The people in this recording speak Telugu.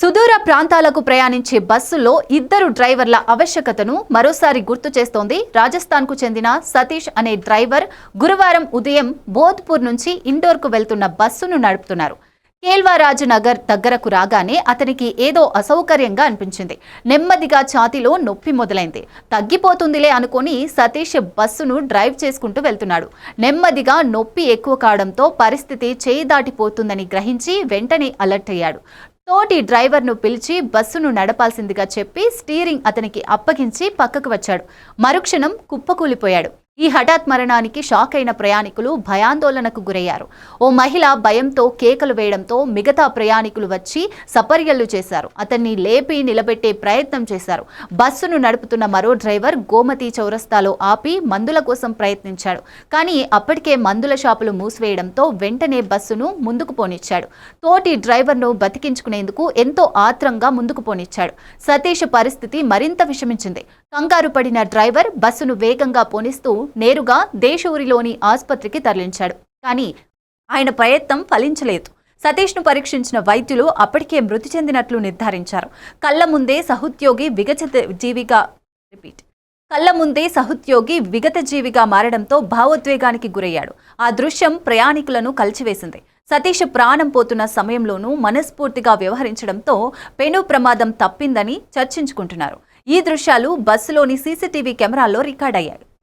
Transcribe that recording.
సుదూర ప్రాంతాలకు ప్రయాణించే బస్సుల్లో ఇద్దరు డ్రైవర్ల ఆవశ్యకతను మరోసారి గుర్తు చేస్తోంది రాజస్థాన్కు చెందిన సతీష్ అనే డ్రైవర్. గురువారం ఉదయం బోధ్పూర్ నుంచి ఇండోర్కు వెళ్తున్న బస్సును నడుపుతున్నారు. కేల్వారాజ్ నగర్ దగ్గరకు రాగానే అతనికి ఏదో అసౌకర్యంగా అనిపించింది. నెమ్మదిగా ఛాతీలో నొప్పి మొదలైంది. తగ్గిపోతుందిలే అనుకుని సతీష్ బస్సును డ్రైవ్ చేసుకుంటూ వెళ్తున్నాడు. నెమ్మదిగా నొప్పి ఎక్కువ కావడంతో పరిస్థితి చేయి దాటిపోతుందని గ్రహించి వెంటనే అలర్ట్ అయ్యాడు. తోటి డ్రైవర్ను పిలిచి బస్సును నడపాల్సిందిగా చెప్పి స్టీరింగ్ అతనికి అప్పగించి పక్కకు వచ్చాడు. మరుక్షణం కుప్పకూలిపోయాడు. ఈ హఠాత్ మరణానికి షాక్ అయిన ప్రయాణికులు భయాందోళనకు గురయ్యారు. ఓ మహిళ భయంతో కేకలు వేయడంతో మిగతా ప్రయాణికులు వచ్చి సపర్యలు చేశారు. అతన్ని లేపి నిలబెట్టే ప్రయత్నం చేశారు. బస్సును నడుపుతున్న మరో డ్రైవర్ గోమతి చౌరస్తాలో ఆపి మందుల కోసం ప్రయత్నించాడు. కానీ అప్పటికే మందుల షాపులు మూసివేయడంతో వెంటనే బస్సును ముందుకు పోనిచ్చాడు. తోటి డ్రైవర్ను బతికించుకునేందుకు ఎంతో ఆత్రంగా ముందుకు పోనిచ్చాడు. సతీష్ పరిస్థితి మరింత విషమించింది. కంగారు పడిన డ్రైవర్ బస్సును వేగంగా పోనిస్తూ నేరుగా దేశూరిలోని ఆసుపత్రికి తరలించాడు. కానీ ఆయన ప్రయత్నం ఫలించలేదు. సతీష్ను పరీక్షించిన వైద్యులు అప్పటికే మృతి చెందినట్లు నిర్ధారించారు. కళ్ల ముందే సహోద్యోగి విగత జీవిగా మారడంతో భావోద్వేగానికి గురయ్యాడు. ఆ దృశ్యం ప్రయాణికులను కలిచివేసింది. సతీష్ ప్రాణం పోతున్న సమయంలోనూ మనస్ఫూర్తిగా వ్యవహరించడంతో పెను ప్రమాదం తప్పిందని చర్చించుకుంటున్నారు. ఈ దృశ్యాలు బస్సులోని సీసీటీవీ కెమెరాల్లో రికార్డయ్యాయి.